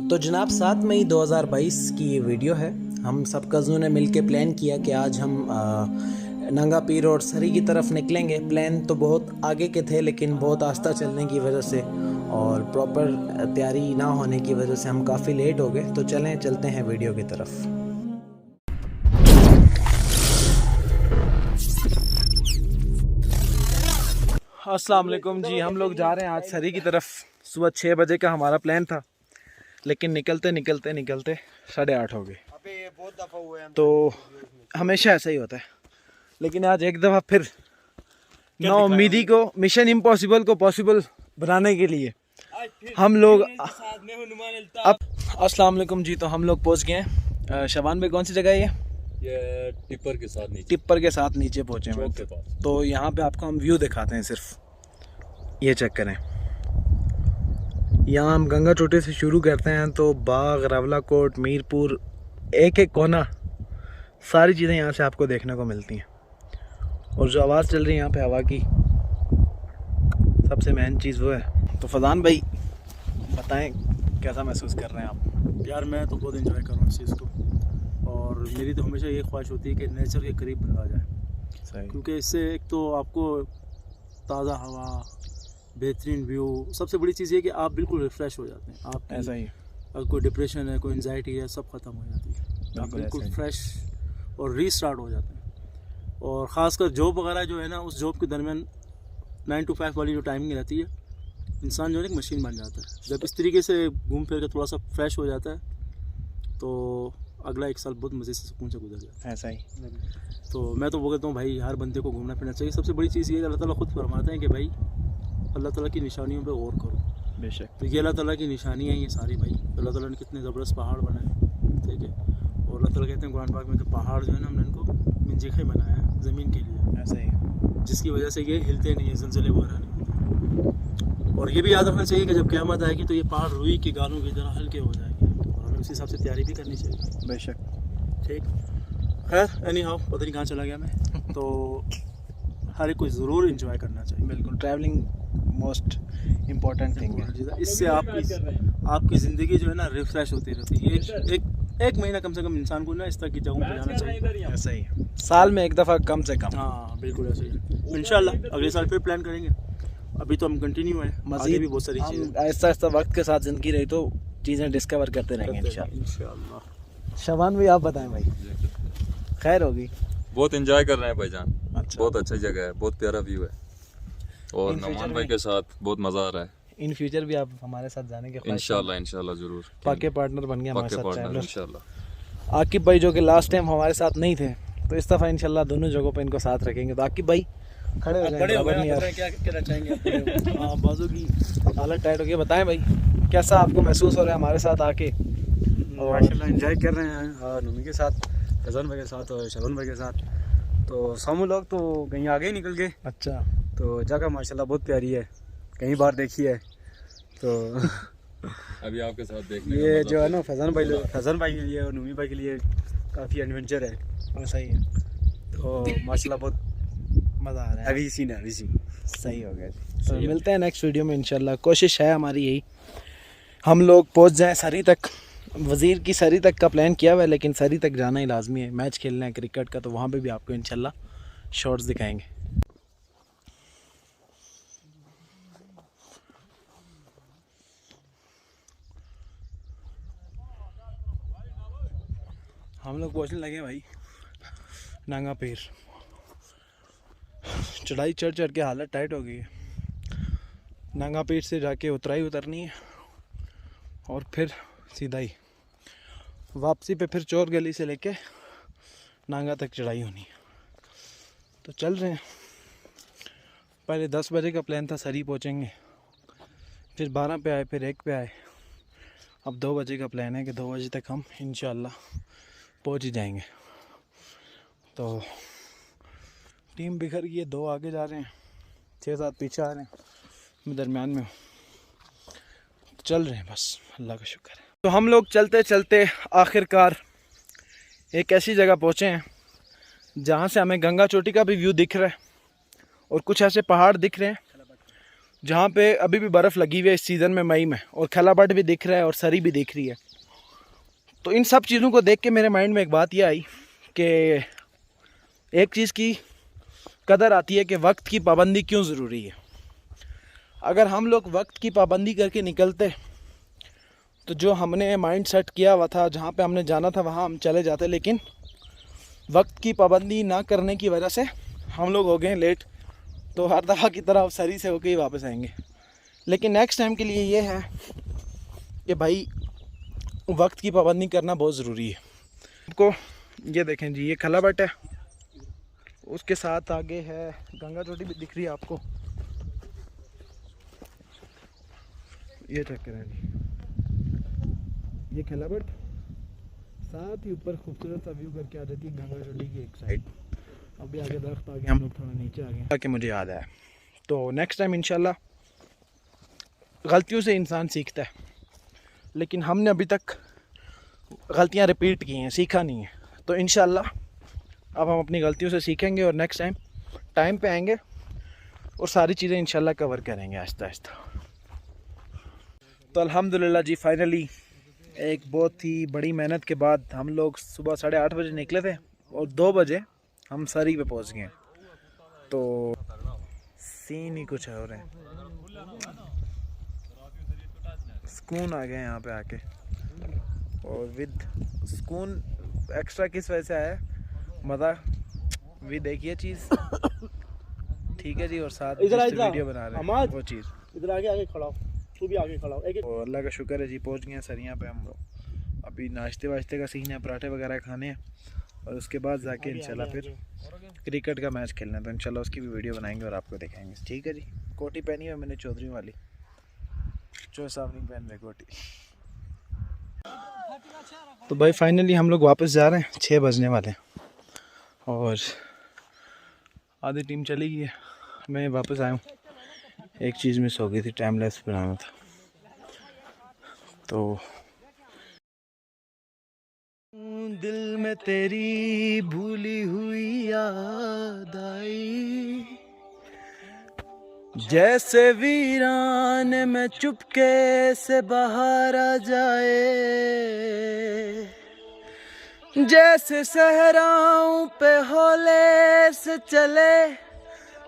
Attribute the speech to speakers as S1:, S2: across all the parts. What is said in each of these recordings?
S1: तो जनाब 7 मई 2022 की ये वीडियो है। हम सब कज़नों ने मिल के प्लान किया कि आज हम नंगा पीर और सरी की तरफ निकलेंगे। प्लान तो बहुत आगे के थे, लेकिन बहुत आस्था चलने की वजह से और प्रॉपर तैयारी ना होने की वजह से हम काफ़ी लेट हो गए। तो चलते हैं वीडियो की तरफ। अस्सलाम वालेकुम जी, हम लोग जा रहे हैं आज सरी की तरफ। सुबह 6 बजे का हमारा प्लान था, लेकिन निकलते 8:30 हो गए। तो हमेशा ऐसा ही होता है, लेकिन आज एक दफ़ा फिर ना उम्मीदी को, मिशन इम्पॉसिबल को पॉसिबल बनाने के लिए हम लोग अब अस्सलाम वालेकुम जी। तो हम लोग पहुंच गए हैं शबान भाई, कौन सी जगह है
S2: ये टिप्पर के साथ नीचे
S1: पहुंचे हैं।
S2: के पास।
S1: तो यहाँ पे आपको हम व्यू दिखाते हैं, सिर्फ ये चेक करें। यहाँ हम गंगा चोटी से शुरू करते हैं तो बाग, रवला कोट, मीरपुर, एक एक कोना, सारी चीज़ें यहाँ से आपको देखने को मिलती हैं। और जो आवाज़ चल रही है यहाँ पे हवा की, सबसे मेन चीज़ वो है। तो फजान भाई बताएं, कैसा महसूस कर रहे हैं आप?
S3: यार मैं तो बहुत एंजॉय कर रहा हूँ इस चीज़ को, और मेरी तो हमेशा ये ख्वाहिश होती है कि नेचर के करीब बंदा जाए,
S1: सही।
S3: क्योंकि इससे एक तो आपको ताज़ा हवा, बेहतरीन व्यू, सबसे बड़ी चीज़ ये कि आप बिल्कुल रिफ़्रेश हो जाते हैं। आप
S1: ऐसा ही
S3: अगर कोई डिप्रेशन है, कोई एंजाइटी है, सब ख़त्म हो जाती है। आप बिल्कुल फ्रेश और रीस्टार्ट हो जाते हैं। और ख़ासकर जॉब वगैरह जो है ना, उस जॉब के दरमियान 9 to 5 वाली जो टाइमिंग रहती है, इंसान जो है एक मशीन बन जाता है। जब इस तरीके से घूम फिर के थोड़ा सा फ्रेश हो जाता है, तो अगला एक साल बहुत मज़े से सुकून से गुजर जाता है।
S1: ऐसा ही।
S3: तो मैं तो वो कहता हूँ भाई, हर बंदे को घूमना फिरना चाहिए। सबसे बड़ी चीज़ ये है, अल्लाह ताला खुद फरमाते हैं कि भाई अल्लाह ताला की निशानियों पे गौर करो।
S1: बेशक।
S3: तो ये अल्लाह ताला की निशानियाँ हैं ये सारी भाई। अल्लाह ताला ने कितने ज़बरदस्त पहाड़ बनाए, ठीक है। और अल्लाह ताला कहते हैं कुरान पाक में कि पहाड़ जो है ना, हमने इनको मंजिखे बनाया है ज़मीन के लिए,
S1: ऐसा ही।
S3: जिसकी वजह से ये हिलते नहीं है, ज़लज़ले वगैरह नहीं होते। और ये भी याद रखना चाहिए कि जब क़यामत आएगी तो ये पहाड़ रुई की गालों की तरह हल्के हो जाएंगे, और हमें उसी हिसाब से तैयारी भी करनी चाहिए।
S1: बेशक।
S3: ठीक, खैर एनी हाउ, पता नहीं कहाँ चला गया मैं। तो हर एक को ज़रूर इंजॉय करना चाहिए।
S1: बिल्कुल, ट्रैवलिंग मोस्ट इम्पोर्टेंट थिंग है।
S3: इससे आपकी ज़िंदगी जो है ना रिफ़्रेश होती रहती है। एक महीना कम से कम इंसान को ना इस तरह की जगहों पर जाना चाहिए।
S1: ऐसा ही, साल में एक दफ़ा कम से कम।
S3: हाँ बिल्कुल ऐसे ही। इंशाल्लाह अगले साल फिर प्लान करेंगे। अभी तो हम कंटिन्यू है, आगे भी बहुत सारी चीज़ें,
S1: आहिस्ता आहिस्ता वक्त के साथ ज़िंदगी रही तो चीज़ें डिस्कवर करते रहेंगे इंशाल्लाह। शबान भाई आप बताएं भाई, खैर होगी?
S2: बहुत एंजॉय कर रहे हैं भाईजान।
S1: अच्छा।
S2: बहुत अच्छा जगह है, बहुत प्यारा व्यू है, और
S1: इन फ्यूचर
S2: नमान भाई
S1: में-
S2: के साथ बहुत मज़ा आ रहा है।
S1: इन फ्यूचर भी आप हमारे साथ जाने के ख्वाहिश
S2: इंशाल्लाह इंशाल्लाह ज़रूर।
S1: पक्के पार्टनर बन गए हमारे
S2: पक्के
S1: साथ
S2: पार्टनर
S1: ट्रैवलर।
S2: इंशाल्लाह।
S1: आकिब भाई जो कि लास्ट टाइम हमारे साथ नहीं थे, तो इस दफ़ा इंशाल्लाह दोनों जगहों पे इनको साथ रखेंगे। तो आकिब भाई खड़े हो जाएं, बराबर नहीं यार।
S3: क्या कहना चाहेंगे?
S1: हाँ, बाजू की हालत टाइट हो गई। बताएं भाई, कैसा आपको महसूस हो रहा है हमारे साथ आके?
S4: और माशाल्लाह एंजॉय कर रहे हैं नुमी के साथ, फैज़ान भाई के साथ और शबन भाई के साथ। तो सामू लोग तो कहीं आगे ही निकल गए।
S1: अच्छा।
S4: तो जगह माशाल्लाह बहुत प्यारी है, कहीं बार देखी है। तो
S2: अभी आपके साथ देखने का
S4: ये
S2: मज़ा
S4: जो है ना फैज़ान भाई के लिए और नुमी भाई के लिए काफ़ी एडवेंचर है।
S1: सही है,
S4: तो माशाल्लाह बहुत
S1: मज़ा आ रहा है।
S4: हैवी सीन है, हैवी सीन।
S1: सही हो गया। तो मिलते हैं नेक्स्ट वीडियो में इंशाल्लाह। कोशिश है हमारी यही, हम लोग पहुंच जाएं सरी तक। वज़ीर की सरी तक का प्लान किया हुआ है, लेकिन सरी तक जाना ही लाजमी है। मैच खेलना है क्रिकेट का, तो वहाँ पे भी आपको इंशाल्लाह शॉट्स दिखाएंगे। हम लोग पहुँचने लगे भाई नंगा पीर। चढ़ाई चढ़ चढ़ के हालत टाइट हो गई है। नंगा पीर से जाके उतराई उतरनी है, और फिर सीधा ही वापसी पे फिर चोर गली से लेके नांगा तक चढ़ाई होनी है। तो चल रहे हैं। पहले 10 बजे का प्लान था, सरी पहुंचेंगे, फिर 12 पे आए, फिर 1 पे आए। अब 2 बजे का प्लान है कि 2 बजे तक हम इंशाल्लाह पहुंच ही जाएंगे। तो टीम बिखर गई है, 2 आगे जा रहे हैं, 6-7 पीछे आ रहे हैं, मैं दरमियान में हूँ। चल रहे हैं बस, अल्लाह का शुक्र है। तो हम लोग चलते चलते आखिरकार एक ऐसी जगह पहुँचे हैं जहाँ से हमें गंगा चोटी का भी व्यू दिख रहा है, और कुछ ऐसे पहाड़ दिख रहे हैं जहाँ पे अभी भी बर्फ़ लगी हुई है इस सीज़न में, मई में, और खैलाबट भी दिख रहा है और सरी भी दिख रही है। तो इन सब चीज़ों को देख के मेरे माइंड में एक बात ये आई कि एक चीज़ की कदर आती है कि वक्त की पाबंदी क्यों ज़रूरी है। अगर हम लोग वक्त की पाबंदी करके निकलते तो जो हमने माइंड सेट किया हुआ था, जहाँ पे हमने जाना था वहाँ हम चले जाते, लेकिन वक्त की पाबंदी ना करने की वजह से हम लोग हो गए लेट। तो हर दफ़ा की तरह सरी से होके ही वापस आएंगे। लेकिन नेक्स्ट टाइम के लिए ये है कि भाई वक्त की पाबंदी करना बहुत ज़रूरी है। आपको ये देखें जी, ये खैलाबट है, उसके साथ आगे है गंगा चोटी भी दिख रही है आपको, ये चेक करें जी, ये खैलाबट, साथ ही ऊपर खूबसूरत सा व्यू करके आ जाती है गंगा चोटी की एक साइड। अभी आगे दरख्त आ गए, हम लोग थोड़ा नीचे आ गए ताकि मुझे याद आया। तो नेक्स्ट टाइम इंशाल्लाह, गलतियों से इंसान सीखता है, लेकिन हमने अभी तक गलतियां रिपीट की हैं, सीखा नहीं है। तो इंशाल्लाह अब हम अपनी गलतियों से सीखेंगे और नेक्स्ट टाइम पे आएंगे और सारी चीज़ें इंशाल्लाह कवर करेंगे आहिस्ता आहिस्ता। तो अल्हम्दुलिल्लाह जी, फाइनली एक बहुत ही बड़ी मेहनत के बाद हम लोग सुबह 8:30 बजे निकले थे और 2 बजे हम सरी पे पहुंच गए। तो सीन ही कुछ और है, सुकून आ गया यहाँ पे आके, और विद सुकून एक्स्ट्रा किस वजह से आया, मज़ा भी देखिए चीज़, ठीक है जी, और साथ वीडियो बना रहे हैं वो चीज़।
S3: इधर आगे खड़ा हो, तू भी आगे खड़ा हो।
S1: और अल्लाह का शुक्र है जी, पहुँच गए हैं सरियाँ पे हम लोग। अभी नाश्ते वाश्ते का सीन है, पराठे वगैरह खाने हैं, और उसके बाद जाके इंशाल्लाह फिर क्रिकेट का मैच खेलना है। तो इंशाल्लाह उसकी भी वीडियो बनाएंगे और आपको दिखाएंगे, ठीक है जी। कोटी पहनी है मैंने चौधरी वाली, जो साहब नहीं पहन रहे कोटी। तो भाई फाइनली हम लोग वापस जा रहे हैं, 6 बजने वाले हैं और आधी टीम चली गई है, मैं वापस आया हूँ। एक चीज़ मिस हो गई थी, टाइम लैप्स बनाना था। तो दिल में तेरी भूली हुई याद आई, जैसे वीरान में चुपके से बाहर आ जाए, जैसे सहराओं पे हौले से चले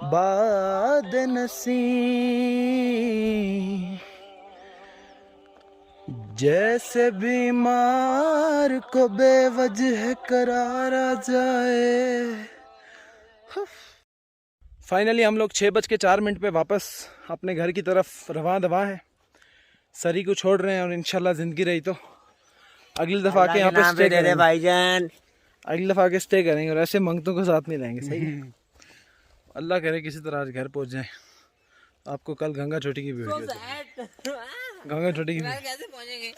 S1: बाद नसीं, जैसे बीमार को बेवजह करार आ जाए। फाइनली हम लोग 6:04 पे वापस अपने घर की तरफ रवां दवा है। सरी को छोड़ रहे हैं और इंशाल्लाह ज़िंदगी रही तो अगली दफ़ा आके यहाँ पे स्टे करेंगे भाईजान, अगली दफ़ा आके स्टे करेंगे और ऐसे मंगतों को साथ नहीं लाएंगे। सही है, अल्लाह करे किसी तरह आज घर पहुँच जाए। आपको कल गंगा चोटी की वीडियो, गंगा चोटी की कैसे पहुँचेंगे।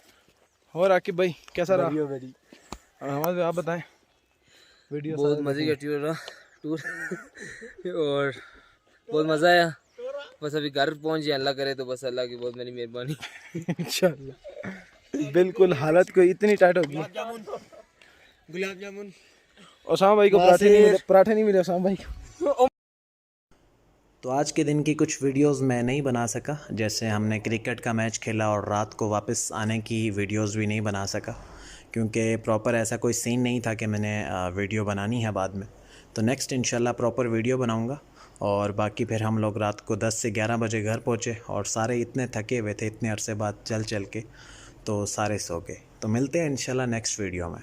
S1: और आकिब भाई कैसा रहा? हमारे आप बताएं। वीडियो
S5: बहुत मज़े का टूर रहा और बहुत मज़ा आया। बस अभी घर पहुँच जाए, अल्लाह करे तो, बस अल्लाह की बहुत मेरी मेहरबानी
S1: इंशाल्लाह। बिल्कुल हालत कोई इतनी टाइट होगी।
S5: गुलाब जामुन
S1: ओसामा भाई को पराठे नहीं मिले ओसामा भाई को।
S6: तो आज के दिन की कुछ वीडियोस मैं नहीं बना सका, जैसे हमने क्रिकेट का मैच खेला और रात को वापस आने की वीडियोस भी नहीं बना सका, क्योंकि प्रॉपर ऐसा कोई सीन नहीं था कि मैंने वीडियो बनानी है बाद में। तो नेक्स्ट इंशाल्लाह प्रॉपर वीडियो बनाऊंगा। और बाकी फिर हम लोग रात को 10 से 11 बजे घर पहुँचे और सारे इतने थके हुए थे इतने अरसे बाद चल के, तो सारे सो गए। तो मिलते हैं इंशाल्लाह नेक्स्ट वीडियो में।